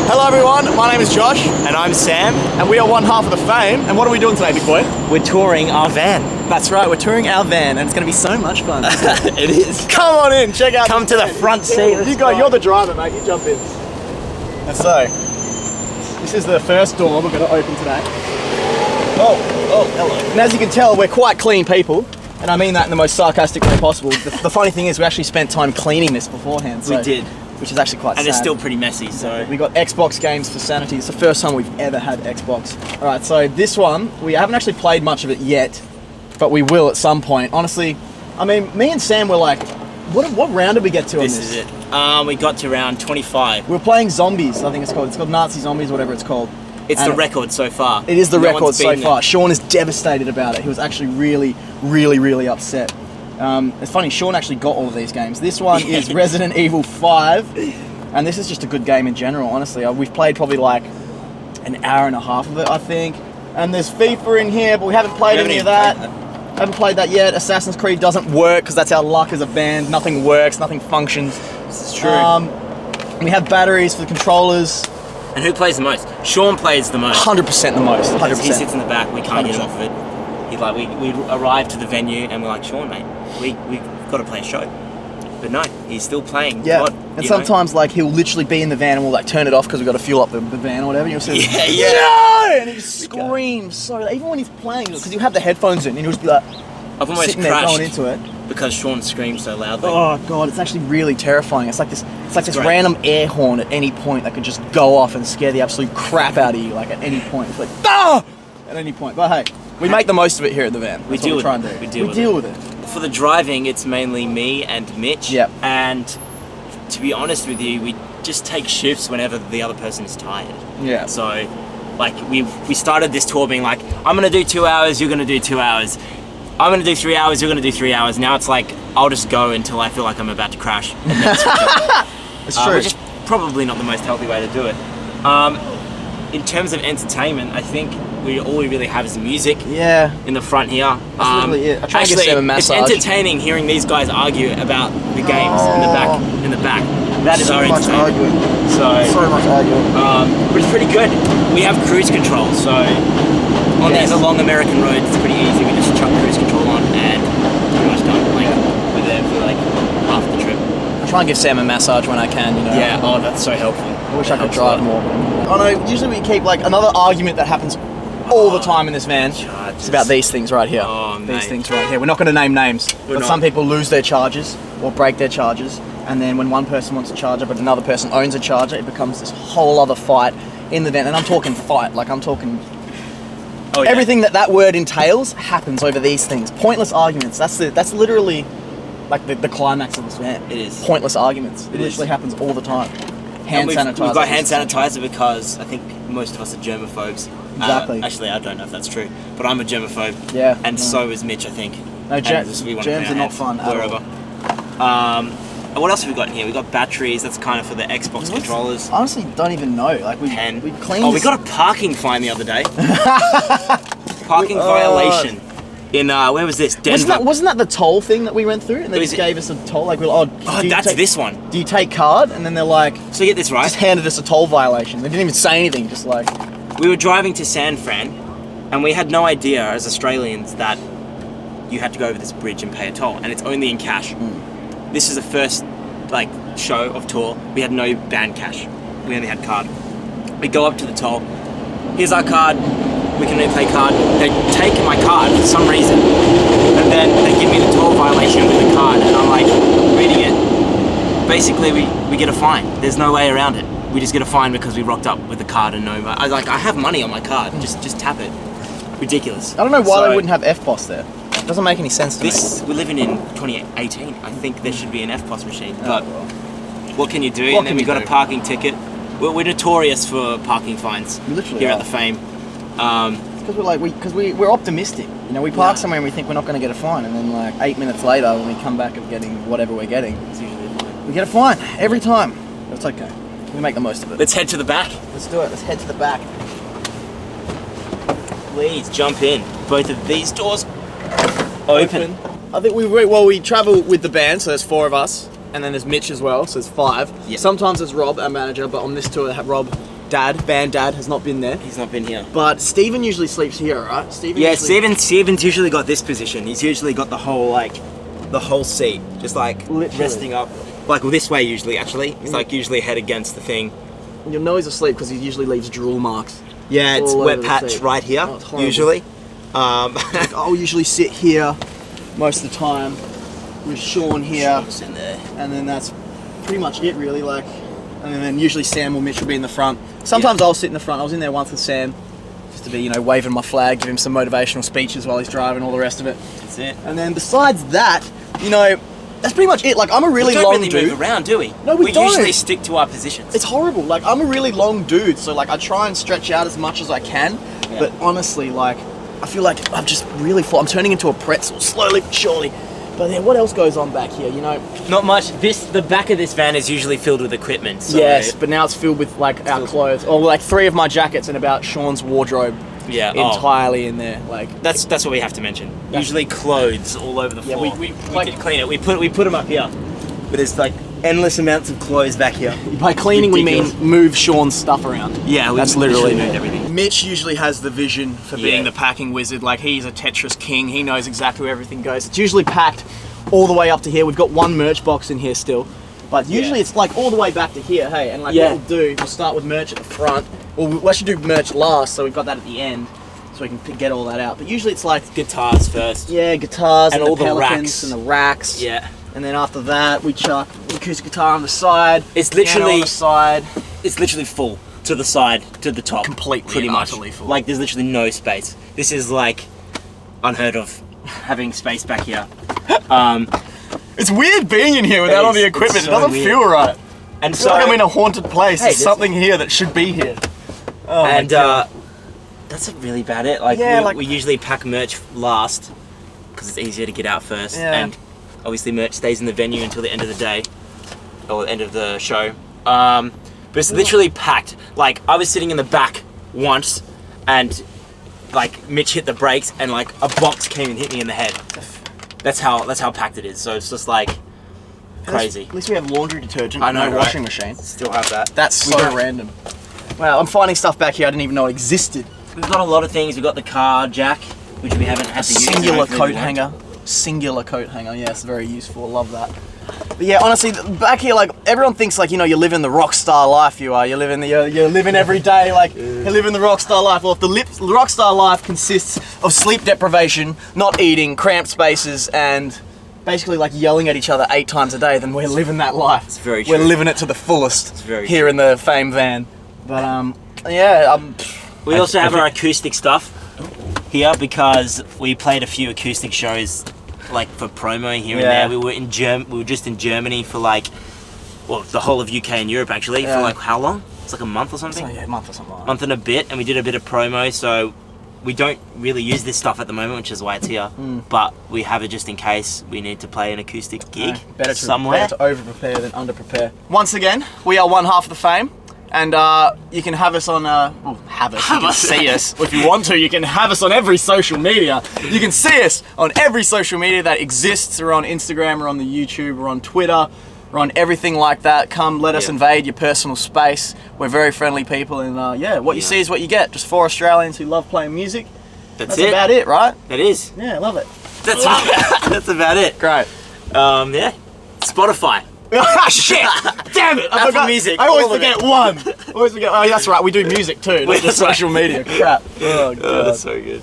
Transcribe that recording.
Hello everyone, my name is Josh. And I'm Sam. And we are one half of the Faim. And what are we doing today, big boy? We're touring our van. That's right, we're touring our van and it's going to be so much fun. It is. Come on in, check out Come to the front seat. You're the driver, mate, you jump in. And so, this is the first door we're going to open today. Oh, hello. And as you can tell, we're quite clean people. And I mean that in the most sarcastic way possible. The funny thing is we actually spent time cleaning this beforehand. So, we did. Which is actually quite sad. And it's still pretty messy, so... We got Xbox games for sanity. It's the first time we've ever had Xbox. Alright, so this one, we haven't actually played much of it yet, but we will at some point. Honestly, I mean, me and Sam were like, what round did we get to on this? This is it. We got to round 25. We were playing Zombies, I think it's called. It's called Nazi Zombies, whatever it's called. It's the record so far. It is the record so far. There. Sean is devastated about it. He was actually really upset. It's funny, Sean actually got all of these games. This one is Resident Evil 5, and this is just a good game in general, honestly. We've played probably like an hour and a half of it, I think. And there's FIFA in here, but we haven't played any of that. Haven't played that yet. Assassin's Creed doesn't work, because that's our luck as a band. Nothing works, nothing functions. This is true. We have batteries for the controllers. And who plays the most? Sean plays the most. 100% the most. 100%. He sits in the back, we can't get him off of it. He's like, we arrived to the venue and we're like, Sean, mate, we've got to play a show. But no, he's still playing. Yeah, God, and sometimes like he'll literally be in the van and we'll like turn it off because we've got to fuel up the van or whatever. And you'll say, no! And he just screams so, even when he's playing, because he'll have the headphones in and he'll just be like, I've almost sitting there crashed going into it. because Sean screams so loudly. Oh god, it's actually really terrifying. It's like this Great. random air horn at any point that could just go off and scare the absolute crap out of you, like at any point. It's like, ah! At any point. But hey, we make the most of it here at the van. That's We what we're trying to do. We deal with it. For the driving, it's mainly me and Mitch. Yep. And to be honest with you, we just take shifts whenever the other person is tired. Yeah. So, like, we started this tour being like, I'm gonna do 2 hours, you're gonna do 2 hours. I'm gonna do 3 hours, you're gonna do 3 hours. Now it's like, I'll just go until I feel like I'm about to crash. And then switch over. It's true. Which is probably not the most healthy way to do it. In terms of entertainment, I think all we really have is music. Yeah. In the front here. That's literally it. I try to give Sam a massage. It's entertaining hearing these guys argue about the games in the back. That is so our much entertainment. arguing. So much arguing. but it's pretty good. We have cruise control, so on these long American roads, it's pretty easy. We just chuck cruise control on and pretty much done. Like we're there for like half the trip. I try and give Sam a massage when I can, you know. Yeah. Oh, that's so helpful. I wish I could drive more. I know. Usually we keep like another argument that happens all the time in this van. Charges. It's about these things right here. Oh, these mate. things right here. We're not going to name names, but not. some people lose their chargers or break their chargers, and then when one person wants a charger but another person owns a charger, it becomes this whole other fight in the van. And I'm talking fight, like I'm talking. Oh, yeah. Everything that word entails happens over these things. Pointless arguments. That's literally like the climax of this van. It is. Pointless arguments. It It literally is. happens all the time. And Hand sanitizer. We've got hand sanitizer because I think most of us are germaphobes. Exactly. Actually, I don't know if that's true, but I'm a germaphobe. Yeah. And so is Mitch, I think. No, And germs we wanna are put our not hands fun at wherever. all. And what else have we got in here? We got batteries. That's kind of for the Xbox controllers. I honestly don't even know. Like we cleaned. Oh, we got a parking fine the other day. Parking violation. In where was this? Denver. Wasn't that the toll thing that we went through? And they Was just it? gave us a toll. Like, well, That's this one. Do you take card? And then they're like, So get this right. just handed us a toll violation. They didn't even say anything. Just like, We were driving to San Fran, and we had no idea as Australians that you had to go over this bridge and pay a toll, and it's only in cash. This is the first like show of tour. We had no band cash. We only had card. We go up to the toll. Here's our card. We can only pay card. They take my card for some reason, and then they give me the toll violation with the card, and I'm like reading it. Basically, we get a fine. There's no way around it. We just get a fine because we rocked up with the card and no. I was like, I have money on my card. Just tap it. Ridiculous. I don't know why they wouldn't have FPOS there. It doesn't make any sense to me. We're living in 2018. I think there should be an FPOS machine. Oh, But well. what can you do? What And then can we you got do? a parking ticket. We're notorious for parking fines We literally here are. at the Faim. Because we're like, we're optimistic. You know, we park somewhere and we think we're not going to get a fine, and then like 8 minutes later, when we come back of getting whatever we're getting, It's usually a fine. we get a fine every time. But it's okay. We make the most of it. Let's head to the back. Let's do it. Let's head to the back. Please jump in. Both of these doors open. I think we travel with the band, so there's 4 of us, and then there's Mitch as well, so there's 5. Yeah. Sometimes there's Rob, our manager, but on this tour they have Rob Band Dad, has not been there. He's not been here. But Stephen usually sleeps here, right? Steven's usually got this position. He's usually got the whole seat, just like Literally. resting up, like this way usually. Actually, he's like usually head against the thing. You'll know he's asleep because he usually leaves drool marks. Yeah, it's all wet over the patch seat. right here Oh, it's horrible. usually. Like, I'll usually sit here most of the time with Sean here, Sean's in there. and then that's pretty much it, really. Like, and then usually Sam or Mitch will be in the front. Sometimes I'll sit in the front. I was in there once with Sam, just to be, waving my flag, give him some motivational speeches while he's driving, all the rest of it. That's it. And then besides that, that's pretty much it. Like, I'm a really We long don't really dude. move around, do we? No, we don't. usually stick to our positions. It's horrible. Like, I'm a really long dude, so like I try and stretch out as much as I can. Yeah. But honestly, like, I feel like I'm just really full. I'm turning into a pretzel slowly but surely. But then what else goes on back here? Not much. The back of this van is usually filled with equipment. So Yes, but now it's filled with like our clothes, or like 3 of my jackets and about Sean's wardrobe yeah, entirely in there. Like, That's what we have to mention. Usually clothes all over the Yeah, floor. we did clean it. We put them up here, but there's like endless amounts of clothes back here. by cleaning Ridiculous. we mean move Sean's stuff around. Yeah, That's literally moved everything. Mitch usually has the vision for being Yeah. the packing wizard. Like, he's a Tetris king. He knows exactly where everything goes. It's usually packed all the way up to here. We've got one merch box in here still, but usually it's like all the way back to here. Hey, and like Yeah. what we'll do, we'll start with merch at the front. Well, we should do merch last, so we've got that at the end, so we can get all that out. But usually it's like Guitars first. guitars And and, all the the Pelicans racks. and the racks. Yeah. And then after that, we chuck acoustic guitar on the side. It's piano literally- on the side. It's literally full to the side, to the top. Completely pretty and much. utterly full. Like there's literally no space. This is like unheard of, having space back here. It's weird being in here without It all the is. equipment. It's It so doesn't weird. feel right. And I feel like I'm in a haunted place. Hey, There's this- something here that should be here. Oh my and God. that's really about it. Like, Yeah, we usually pack merch last because it's easier to get out first. Yeah. And obviously merch stays in the venue until the end of the day or the end of the show. But it's literally packed. Like, I was sitting in the back once and like Mitch hit the brakes and like a box came and hit me in the head. That's how packed it is. So it's just like crazy. At least we have laundry detergent. I know, no right? washing machine. Still have that. That's We so don't- random. Wow, I'm finding stuff back here I didn't even know existed. We've got a lot of things. We've got the car jack, which we haven't had to use. Singular Hopefully we coat won't. hanger. Singular coat hanger. Yes, very useful. Love that. But yeah, honestly, back here, like, everyone thinks like, you're living the rock star life. You're living every day, like, you're living the rock star life. Well, if the rock star life consists of sleep deprivation, not eating, cramped spaces, and basically like yelling at each other 8 times a day, then we're living that life. It's very We're true. living it to the fullest. It's very here true. in the Faim van. But yeah, We also have our acoustic stuff here because we played a few acoustic shows, like for promo here Yeah. and there. We were just in Germany for like, well, the whole of UK and Europe actually Yeah. for like how long? It's like a month or something. so yeah, a month or something like that. Month and a bit, and we did a bit of promo. So we don't really use this stuff at the moment, which is why it's here. But we have it just in case we need to play an acoustic gig somewhere. Better to over-prepare than under-prepare. Once again, we are one half of the Fame, and you can have us on, you can see us. If you want to, you can have us on every social media. You can see us on every social media that exists. We're on Instagram, we're on the YouTube, we're on Twitter, we're on everything like that. Come, let us Yeah. invade your personal space. We're very friendly people, and what you Yeah. see is what you get. Just 4 Australians who love playing music. That's That's it. about it, right? That is. Yeah, love it. That's that's about it. Great. Yeah. Spotify. Shit! Damn it! I Apple forgot. Music, I always all of forget it. one. Always forget. Oh, that's right. We do music too, not just That's right. social media. Crap. Oh god. Oh, that's so good.